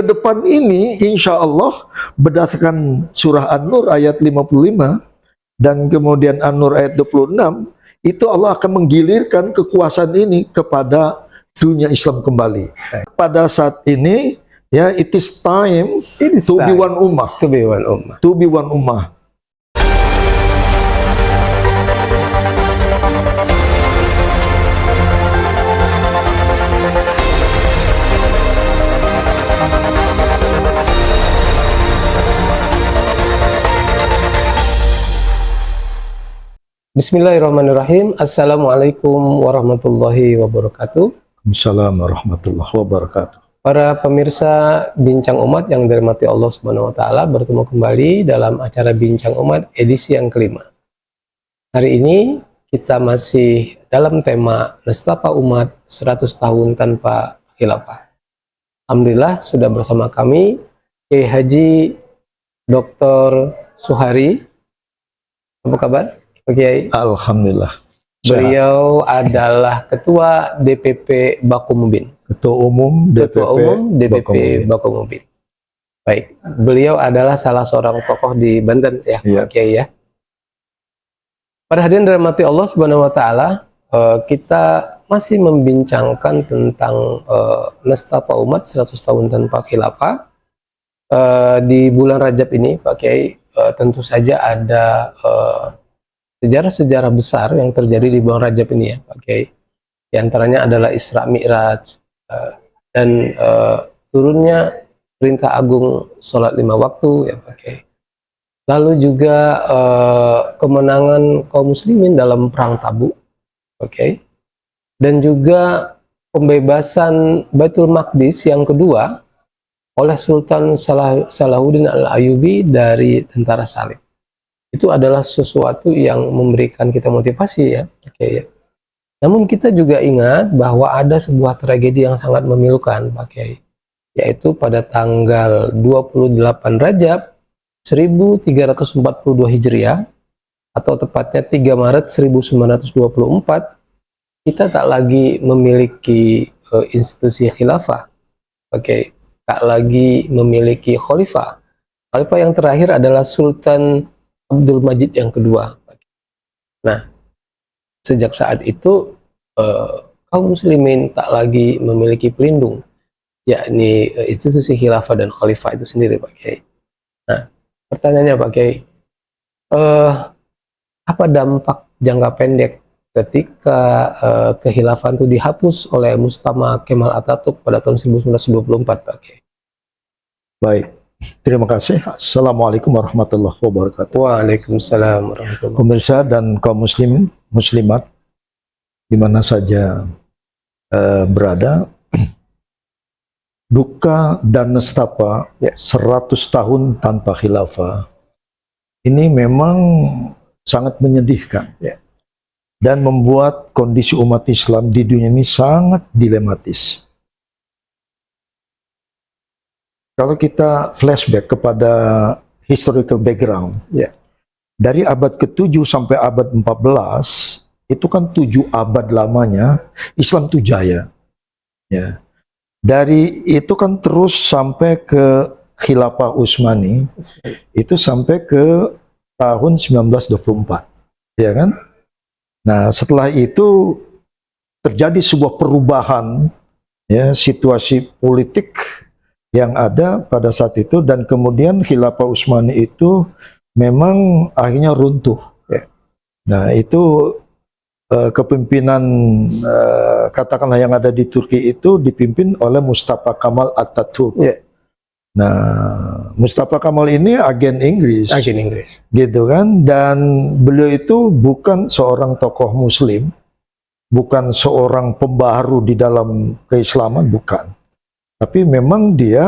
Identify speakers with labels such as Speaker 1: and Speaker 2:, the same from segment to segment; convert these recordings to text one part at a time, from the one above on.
Speaker 1: depan ini insya Allah berdasarkan surah An-Nur ayat 55 dan kemudian An-Nur ayat 26, itu Allah akan menggilirkan kekuasaan ini kepada dunia Islam kembali. Pada saat ini ya, it is time to be one ummah.
Speaker 2: To be one ummah.
Speaker 1: To be one ummah.
Speaker 2: Bismillahirrahmanirrahim. Assalamualaikum warahmatullahi wabarakatuh.
Speaker 1: Assalamualaikum warahmatullahi wabarakatuh.
Speaker 2: Para pemirsa Bincang Umat yang dirahmati Allah Subhanahu wa taala, bertemu kembali dalam acara Bincang Umat edisi yang kelima. Hari ini kita masih dalam tema Nestapa Umat 100 tahun tanpa khilafah. Alhamdulillah sudah bersama kami Kiai Haji Dr. Suhari. Apa kabar? Oke,
Speaker 1: Alhamdulillah.
Speaker 2: beliau adalah Ketua DPP Bakumubin.
Speaker 1: Ketua Umum
Speaker 2: DPP Bakumubin. Baik, beliau adalah salah seorang tokoh di Banten ya,
Speaker 1: Iya.
Speaker 2: Pak Kiai ya. Pada hadirin dirahmati Allah Subhanahu wa taala, kita masih membincangkan tentang Nestapa Umat 100 tahun tanpa khilafah. Di bulan Rajab ini, Pak Kiai, tentu saja ada sejarah-sejarah besar yang terjadi di bulan Rajab ini ya, Pak Kiai. Di antaranya adalah Isra Mi'raj dan turunnya perintah agung sholat 5 waktu ya, Pak Kiai. Lalu juga kemenangan kaum muslimin dalam perang Tabuk, Pak Kiai. Dan juga pembebasan Baitul Maqdis yang kedua oleh Sultan Salahuddin Al-Ayyubi dari tentara Salib. Itu adalah sesuatu yang memberikan kita motivasi ya. Oke ya. Namun kita juga ingat bahwa ada sebuah tragedi yang sangat memilukan, Pak Kiai, yaitu pada tanggal 28 Rajab 1342 Hijriah atau tepatnya 3 Maret 1924, kita tak lagi memiliki institusi khilafah. Oke, tak lagi memiliki khalifah. Khalifah yang terakhir adalah Sultan Abdul Majid yang kedua. Nah, sejak saat itu kaum muslimin tak lagi memiliki pelindung, yakni institusi khilafah dan khalifah itu sendiri, Pak Kiai. Nah, pertanyaannya, Pak Kiai, apa dampak jangka pendek ketika kehilafan itu dihapus oleh Mustafa Kemal Atatürk pada tahun 1924, Pak Kiai?
Speaker 1: Baik. Terima kasih. Assalamualaikum warahmatullahi wabarakatuh.
Speaker 2: Waalaikumsalam warahmatullahi wabarakatuh.
Speaker 1: Pemirsa dan kaum muslimin, muslimat, di mana saja berada, duka dan nestapa 100 tahun tanpa khilafah ini memang sangat menyedihkan dan membuat kondisi umat Islam di dunia ini sangat dilematis. Kalau kita flashback kepada historical background, dari abad ke-7 sampai abad 14, itu kan 7 abad lamanya Islam itu jaya. Ya. Dari itu kan terus sampai ke Khilafah Utsmani, itu sampai ke tahun 1924. Ya kan? Nah, setelah itu terjadi sebuah perubahan ya, situasi politik yang ada pada saat itu, dan kemudian Khilafah Utsmani itu memang akhirnya runtuh. Nah, itu kepemimpinan katakanlah yang ada di Turki itu dipimpin oleh Mustafa Kemal Atatürk. Nah, Mustafa Kemal ini agen Inggris. Gitu kan, dan beliau itu bukan seorang tokoh muslim, bukan seorang pembaharu di dalam keislaman, bukan. Tapi memang dia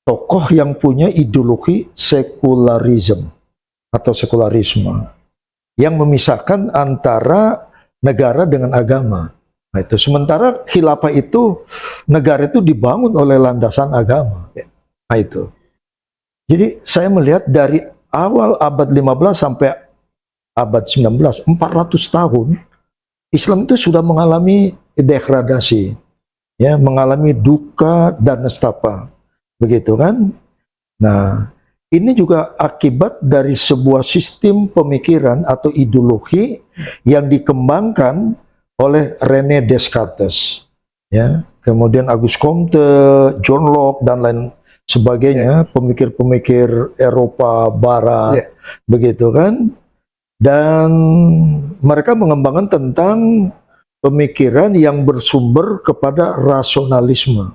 Speaker 1: tokoh yang punya ideologi sekularisme atau sekularisme yang memisahkan antara negara dengan agama. Nah, itu sementara khilafah itu, negara itu dibangun oleh landasan agama. Nah, itu. Jadi saya melihat dari awal abad 15 sampai abad 19, 400 tahun Islam itu sudah mengalami degradasi. ya, mengalami duka dan nestapa, begitu kan? Nah, ini juga akibat dari sebuah sistem pemikiran atau ideologi yang dikembangkan oleh René Descartes, ya, kemudian Auguste Comte, John Locke dan lain sebagainya, pemikir-pemikir Eropa Barat, begitu kan? Dan mereka mengembangkan tentang pemikiran yang bersumber kepada rasionalisme.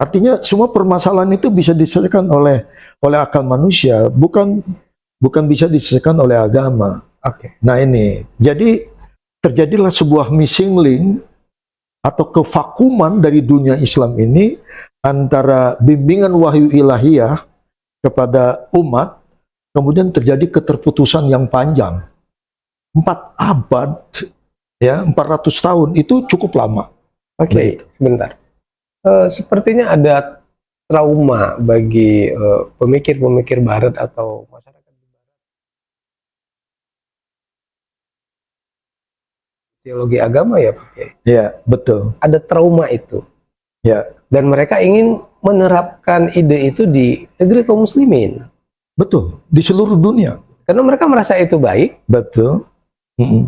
Speaker 1: Artinya semua permasalahan itu bisa diselesaikan oleh akal manusia, bukan bisa diselesaikan oleh agama. Nah ini, jadi terjadilah sebuah missing link atau kevakuman dari dunia Islam ini antara bimbingan wahyu ilahiyah kepada umat, kemudian terjadi keterputusan yang panjang. 4 abad, ya, 400 tahun, itu cukup lama.
Speaker 2: Sebentar. Sepertinya ada trauma bagi pemikir-pemikir Barat atau masyarakat di Barat. Teologi agama ya Pak Kiai?
Speaker 1: Ya, betul.
Speaker 2: Ada trauma itu.
Speaker 1: Ya.
Speaker 2: Dan mereka ingin menerapkan ide itu di negeri kaum muslimin.
Speaker 1: Betul, di seluruh dunia.
Speaker 2: Karena mereka merasa itu baik.
Speaker 1: Betul.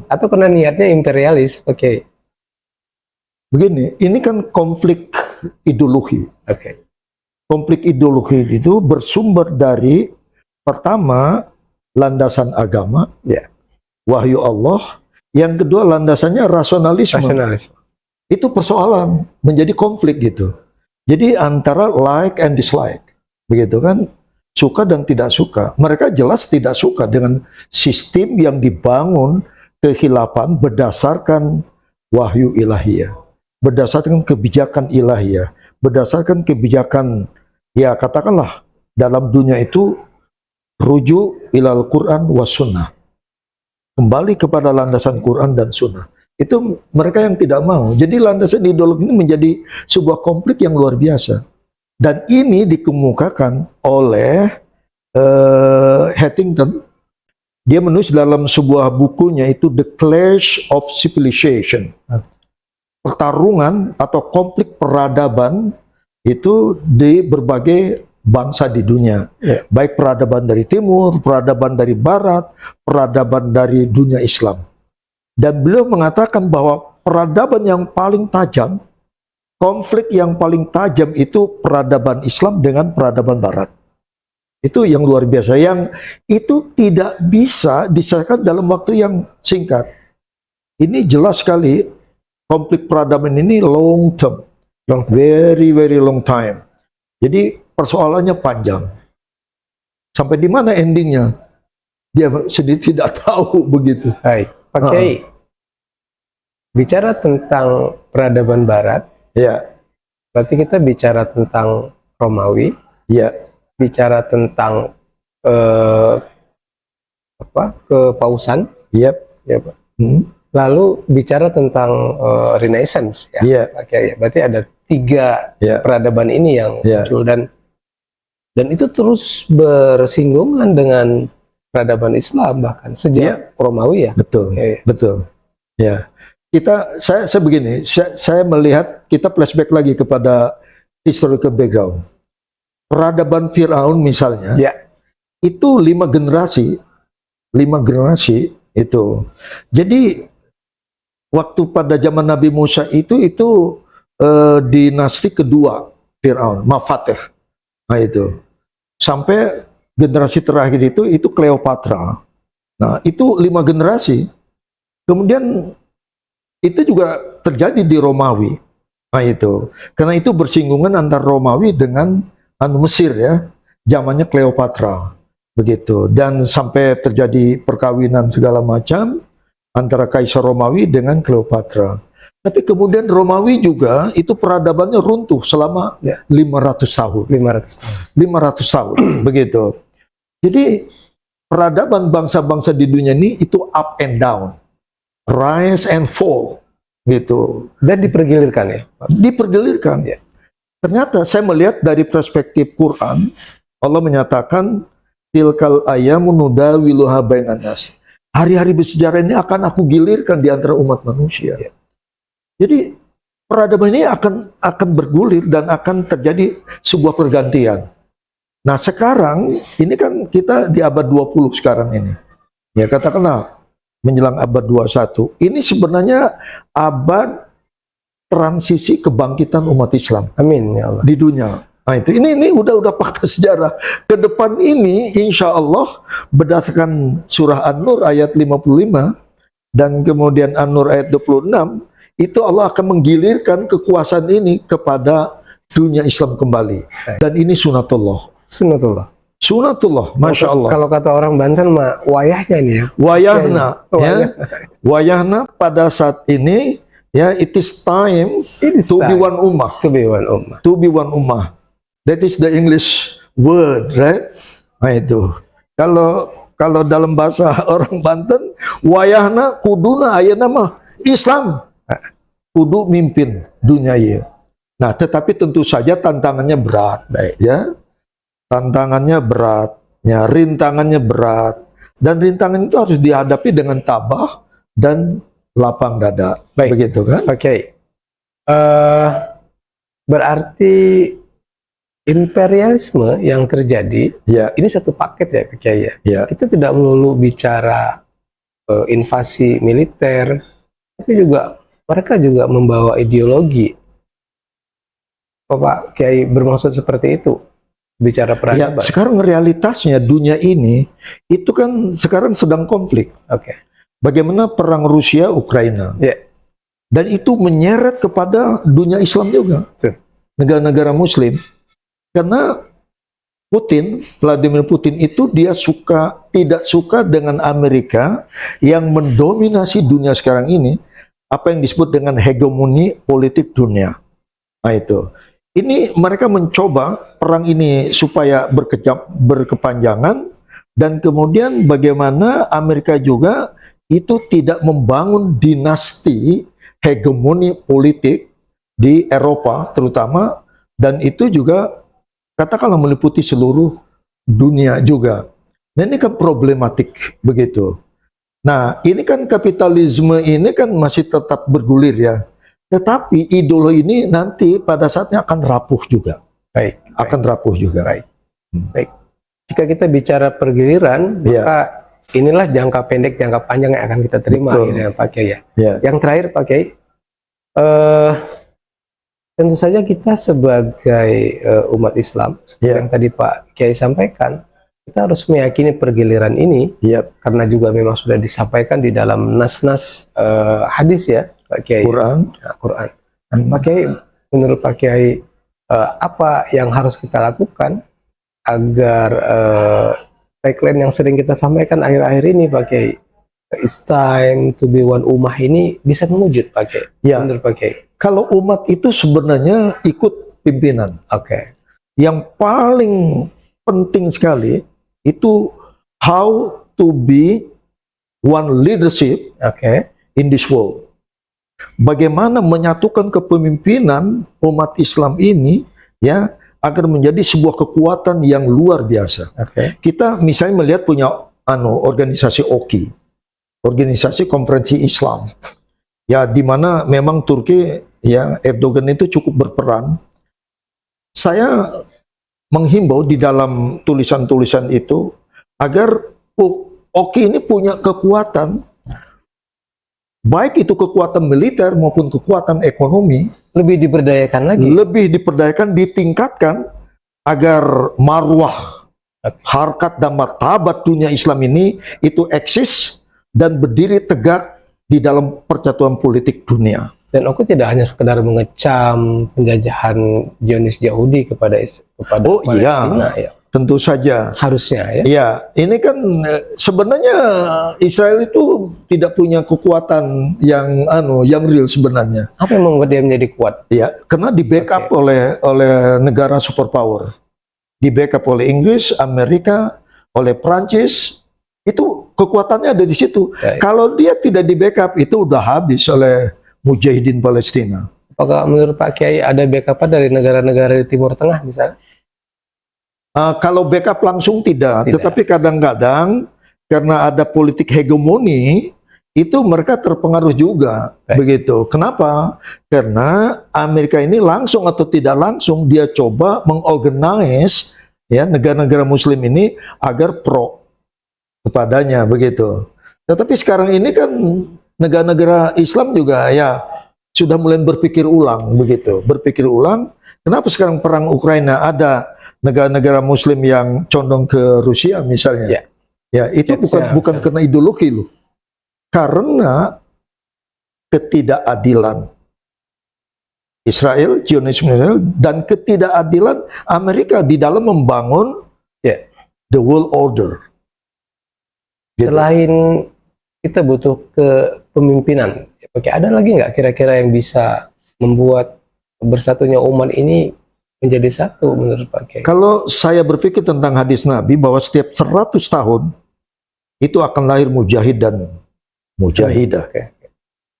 Speaker 2: Atau karena niatnya imperialis, Kiai?
Speaker 1: Begini, ini kan konflik ideologi.
Speaker 2: Oke.
Speaker 1: Konflik ideologi itu bersumber dari pertama landasan agama, wahyu Allah. Yang kedua landasannya rasionalisme. Itu persoalan, menjadi konflik gitu. Jadi antara like and dislike, begitu kan? Suka dan tidak suka. Mereka jelas tidak suka dengan sistem yang dibangun kekhilafan berdasarkan wahyu ilahiyah, berdasarkan kebijakan ilahiyah, berdasarkan kebijakan, ya katakanlah dalam dunia itu rujuk ilal Quran was sunnah, kembali kepada landasan Quran dan sunnah. Itu mereka yang tidak mau. Jadi landasan ideologi ini menjadi sebuah konflik yang luar biasa. Dan ini dikemukakan oleh Huntington. Dia menulis dalam sebuah bukunya itu The Clash of Civilization. Pertarungan atau konflik peradaban itu di berbagai bangsa di dunia. Baik peradaban dari timur, peradaban dari barat, peradaban dari dunia Islam. Dan beliau mengatakan bahwa peradaban yang paling tajam, konflik yang paling tajam itu peradaban Islam dengan peradaban barat. Itu yang luar biasa, yang itu tidak bisa diselesaikan dalam waktu yang singkat. Ini jelas sekali, konflik peradaban ini long term, very long time. Jadi persoalannya panjang. Sampai di mana endingnya? Dia sendiri tidak tahu begitu.
Speaker 2: Baik, Pak Kiai. Bicara tentang peradaban Barat,
Speaker 1: ya.
Speaker 2: Berarti kita bicara tentang Romawi,
Speaker 1: ya.
Speaker 2: Bicara tentang kepausan, ya Pak. Lalu bicara tentang Renaissance, ya, Pak Kiai. Berarti ada 3 peradaban ini yang muncul dan itu terus bersinggungan dengan peradaban Islam bahkan sejak Romawi, ya.
Speaker 1: Betul, betul. Ya, saya begini, saya melihat, kita flashback lagi kepada historical background. Peradaban Fir'aun misalnya, itu 5 generasi itu. Jadi waktu pada zaman Nabi Musa itu dinasti kedua Fir'aun, Mafatih. Nah itu sampai generasi terakhir itu Cleopatra. Nah itu 5 generasi. Kemudian itu juga terjadi di Romawi. Nah itu karena itu bersinggungan antara Romawi dengan Mesir, ya, zamannya Cleopatra, begitu, dan sampai terjadi perkawinan segala macam antara Kaisar Romawi dengan Cleopatra. Tapi kemudian Romawi juga itu peradabannya runtuh selama 500 tahun. 500 tahun, begitu. Jadi peradaban bangsa-bangsa di dunia ini itu up and down, rise and fall, gitu.
Speaker 2: Dan dipergilirkan, ya?
Speaker 1: Dipergilirkan, ya. Ternyata saya melihat dari perspektif Quran, Allah menyatakan tilkal ayamu nudawiluha bainan nas. Hari-hari bersejarah ini akan aku gilirkan di antara umat manusia. Jadi peradaban ini akan bergulir dan akan terjadi sebuah pergantian. Nah, sekarang ini kan kita di abad 20 sekarang ini. Ya, katakanlah menjelang abad 21. Ini sebenarnya abad transisi kebangkitan umat Islam
Speaker 2: Amin ya Allah.
Speaker 1: di dunia. Nah, itu ini udah fakta sejarah. Ke depan ini insya Allah berdasarkan surah An-Nur ayat 55 dan kemudian An-Nur ayat 26, itu Allah akan menggilirkan kekuasaan ini kepada dunia Islam kembali. Dan ini sunatullah.
Speaker 2: Sunnatullah.
Speaker 1: Sunatullah, Masya Allah.
Speaker 2: Kalau kata orang Banten mah wayahnya ini ya.
Speaker 1: Wayahna,
Speaker 2: Wayah.
Speaker 1: ya. Wayahna pada saat ini, ya, it is time
Speaker 2: It is
Speaker 1: to be
Speaker 2: time.
Speaker 1: one ummah.
Speaker 2: Kebewan ummah.
Speaker 1: To be one ummah. That is the English word, right? Nah itu. Kalau dalam bahasa orang Banten, wayahna kuduna ayana mah Islam. Kudu mimpin dunia ya. Nah, tetapi tentu saja tantangannya berat, ya. Tantangannya berat, ya, rintangannya berat. Dan rintangan itu harus dihadapi dengan tabah dan lapang dada. Begitu kan?
Speaker 2: Oke. Berarti imperialisme yang terjadi
Speaker 1: Ya,
Speaker 2: ini satu paket ya Pak Kiai ya.
Speaker 1: ya.
Speaker 2: Kita tidak melulu bicara invasi militer, tapi juga mereka juga membawa ideologi. Pak Kiai bermaksud seperti itu? Bicara
Speaker 1: Ya,
Speaker 2: peradaban.
Speaker 1: sekarang realitasnya dunia ini itu kan sekarang sedang konflik.
Speaker 2: Oke.
Speaker 1: Bagaimana perang Rusia Ukraina.
Speaker 2: Ya.
Speaker 1: Dan itu menyeret kepada dunia Islam juga.
Speaker 2: Betul.
Speaker 1: Negara-negara Muslim. Karena Vladimir Putin itu dia tidak suka dengan Amerika yang mendominasi dunia sekarang ini, apa yang disebut dengan hegemoni politik dunia. Nah itu. Ini mereka mencoba perang ini supaya berkepanjangan, dan kemudian bagaimana Amerika juga itu tidak membangun dinasti hegemoni politik di Eropa terutama, dan itu juga katakanlah meliputi seluruh dunia juga. Nah ini kan problematik begitu. Nah ini kan kapitalisme ini kan masih tetap bergulir ya. Tetapi ideologi ini nanti pada saatnya akan rapuh juga.
Speaker 2: Baik.
Speaker 1: Akan rapuh juga.
Speaker 2: Baik. Baik. Jika kita bicara pergiliran,
Speaker 1: Ya.
Speaker 2: maka inilah jangka pendek, jangka panjang yang akan kita terima
Speaker 1: Betul.
Speaker 2: ya Pak Kiai ya.
Speaker 1: Ya.
Speaker 2: Yang terakhir Pak Kiai, tentu saja kita sebagai umat Islam, seperti
Speaker 1: Ya.
Speaker 2: yang tadi Pak Kiai sampaikan, kita harus meyakini pergiliran ini,
Speaker 1: Ya.
Speaker 2: karena juga memang sudah disampaikan di dalam nas-nas hadis ya Pak Kiai.
Speaker 1: Quran.
Speaker 2: Nah, Quran. Nah, Pak Kiai, menurut Pak Kiai, apa yang harus kita lakukan agar tagline yang sering kita sampaikan akhir-akhir ini Pak Kiai, it's time to be one ummah, ini bisa mewujud Pak Kiai?
Speaker 1: Ya.
Speaker 2: Menurut Pak Kiai.
Speaker 1: Kalau umat itu sebenarnya ikut pimpinan.
Speaker 2: Oke.
Speaker 1: Yang paling penting sekali itu how to be one leadership
Speaker 2: Oke.
Speaker 1: in this world. Bagaimana menyatukan kepemimpinan umat Islam ini ya agar menjadi sebuah kekuatan yang luar biasa.
Speaker 2: Oke.
Speaker 1: Kita misalnya melihat punya organisasi OKI, organisasi konferensi Islam. Ya di mana memang Turki ya Erdogan itu cukup berperan. Saya menghimbau di dalam tulisan-tulisan itu agar OKI ini punya kekuatan, baik itu kekuatan militer maupun kekuatan ekonomi,
Speaker 2: Lebih diberdayakan lagi.
Speaker 1: lebih diperdayakan, ditingkatkan agar marwah, harkat dan martabat dunia Islam ini itu eksis dan berdiri tegak di dalam percatuan politik dunia.
Speaker 2: Dan aku tidak hanya sekedar mengecam penjajahan Zionis Yahudi kepada
Speaker 1: Oh iya,
Speaker 2: Palestina, ya.
Speaker 1: tentu saja.
Speaker 2: Harusnya ya.
Speaker 1: Ya, ini kan sebenarnya Israel itu tidak punya kekuatan yang real sebenarnya.
Speaker 2: Apa yang membuat dia menjadi kuat?
Speaker 1: Ya, karena di backup oleh negara superpower. Di backup oleh Inggris, Amerika, oleh Prancis. Itu kekuatannya ada di situ.
Speaker 2: Baik.
Speaker 1: Kalau dia tidak di backup itu udah habis oleh Mujahidin Palestina.
Speaker 2: Apakah menurut Pak Kiai ada backup dari negara-negara di Timur Tengah misalnya?
Speaker 1: Kalau backup langsung tidak,
Speaker 2: Tidak.
Speaker 1: tetapi kadang-kadang karena ada politik hegemoni itu mereka terpengaruh juga. Begitu. Kenapa? Karena Amerika ini langsung atau tidak langsung dia coba mengorganize ya negara-negara Muslim ini agar pro kepadanya, begitu. Tetapi sekarang ini kan negara-negara Islam juga ya sudah mulai berpikir ulang, begitu. Berpikir ulang. Kenapa sekarang perang Ukraina ada negara-negara Muslim yang condong ke Rusia misalnya? Ya, itu bukan karena ideologi loh. Karena ketidakadilan Israel, Zionisme dan ketidakadilan Amerika di dalam membangun the world order. Gitu.
Speaker 2: Selain kita butuh kepemimpinan, ada lagi nggak kira-kira yang bisa membuat bersatunya umat ini menjadi satu menurut Pak Kiai?
Speaker 1: Kalau saya berpikir tentang hadis Nabi bahwa setiap 100 tahun itu akan lahir mujahid dan mujahidah.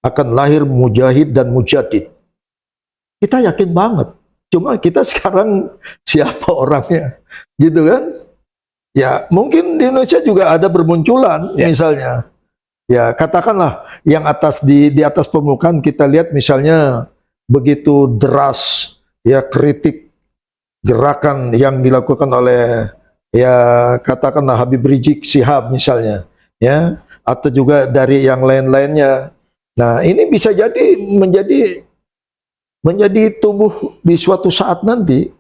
Speaker 1: Akan lahir mujahid dan mujadid. Kita yakin banget. Cuma kita sekarang siapa orangnya? Gitu kan? Ya, mungkin di Indonesia juga ada bermunculan misalnya. Ya, katakanlah yang di atas permukaan kita lihat misalnya begitu deras ya kritik gerakan yang dilakukan oleh ya katakanlah Habib Rizik Syihab misalnya ya atau juga dari yang lain-lainnya. Nah, ini bisa jadi menjadi tumbuh di suatu saat nanti.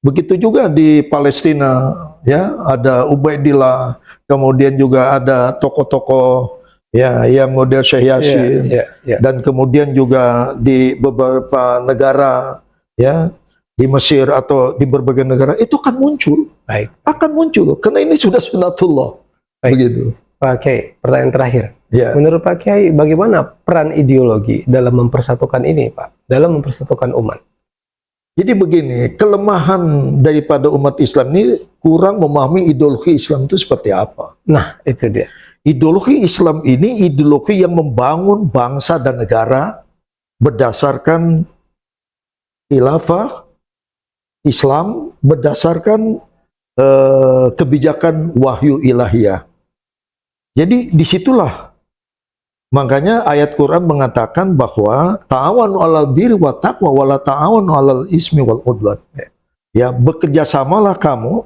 Speaker 1: Begitu juga di Palestina ya, ada Ubaidillah, kemudian juga ada tokoh-tokoh ya yang model Syekh Yasin dan kemudian juga di beberapa negara ya di Mesir atau di berbagai negara itu akan muncul. Akan muncul karena ini sudah sunatullah. Begitu.
Speaker 2: Pak Kiai, pertanyaan terakhir.
Speaker 1: Menurut
Speaker 2: Pak Kiai, bagaimana peran ideologi dalam mempersatukan ini, Pak? Dalam mempersatukan umat?
Speaker 1: Jadi begini, kelemahan daripada umat Islam ini kurang memahami ideologi Islam itu seperti apa.
Speaker 2: Nah, itu dia.
Speaker 1: Ideologi Islam ini ideologi yang membangun bangsa dan negara berdasarkan khilafah Islam, berdasarkan kebijakan wahyu ilahiyah. Jadi disitulah makanya ayat Quran mengatakan bahwa ta'awanu 'alal birri wa taqwa wa la ta'awanu 'alal ismi wal udwan. Ya, bekerjasamalah kamu,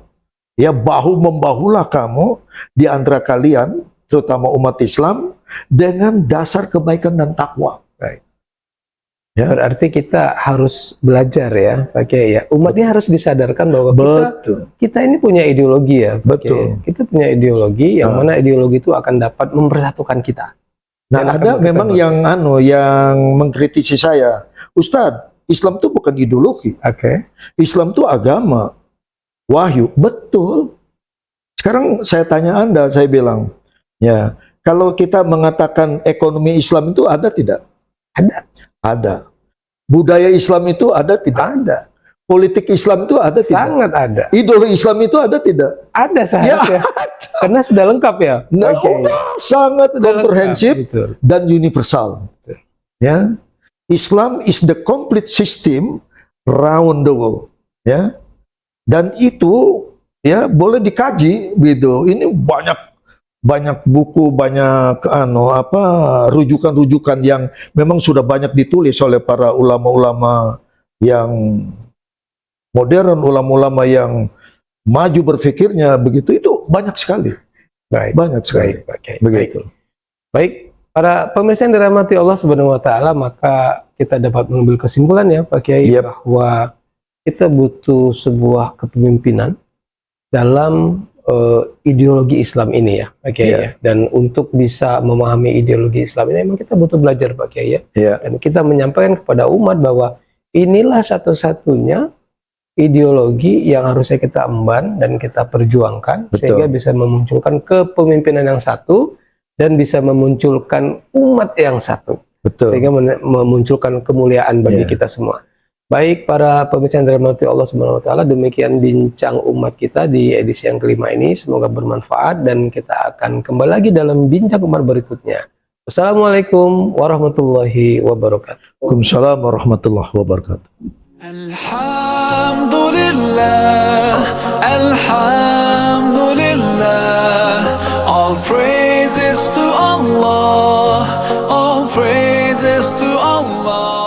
Speaker 1: ya bahu-membahulah kamu di antara kalian, terutama umat Islam dengan dasar kebaikan dan takwa.
Speaker 2: Ya. Berarti kita harus belajar ya, Pak Kiai ya. Umat ini harus disadarkan bahwa kita ini punya ideologi ya, Pak Kiai. Kita punya ideologi yang mana ideologi itu akan dapat mempersatukan kita.
Speaker 1: Nah, ada memang yang mengkritisi saya, Ustadz, Islam itu bukan ideologi. Islam itu agama, wahyu. Betul. Sekarang saya tanya Anda, saya bilang, ya, kalau kita mengatakan ekonomi Islam itu ada tidak? Ada. Budaya Islam itu ada tidak?
Speaker 2: Ada.
Speaker 1: Politik Islam itu ada tidak?
Speaker 2: Sangat ada.
Speaker 1: Ideologi Islam itu ada tidak?
Speaker 2: Ada seharusnya. Karena sudah lengkap ya.
Speaker 1: Nah, sangat komprehensif dan universal. Ya, Islam is the complete system around the world. Ya, dan itu ya boleh dikaji gitu. Ini banyak buku, banyak rujukan-rujukan yang memang sudah banyak ditulis oleh para ulama-ulama yang modern, ulama-ulama yang maju berpikirnya begitu, itu banyak sekali. Banyak sekali. Begitu.
Speaker 2: Baik, para pemirsa yang dirahmati Allah Subhanahu wa taala, maka kita dapat mengambil kesimpulan ya Pak Kiai bahwa kita butuh sebuah kepemimpinan dalam ideologi Islam ini ya Pak Kiai ya. Dan untuk bisa memahami ideologi Islam ini memang kita butuh belajar Pak Kiai ya. Dan kita menyampaikan kepada umat bahwa inilah satu-satunya ideologi yang harusnya kita emban dan kita perjuangkan sehingga bisa memunculkan kepemimpinan yang satu dan bisa memunculkan umat yang satu. Sehingga memunculkan kemuliaan bagi kita semua. Baik para pemirsa yang dirahmati Allah Subhanahu wa taala, demikian bincang umat kita di edisi yang kelima ini, semoga bermanfaat dan kita akan kembali lagi dalam bincang umat berikutnya. Assalamualaikum warahmatullahi wabarakatuh.
Speaker 1: Waalaikumsalam warahmatullahi wabarakatuh.
Speaker 3: Alhamdulillah, alhamdulillah, all praises praises to Allah, all praises to Allah.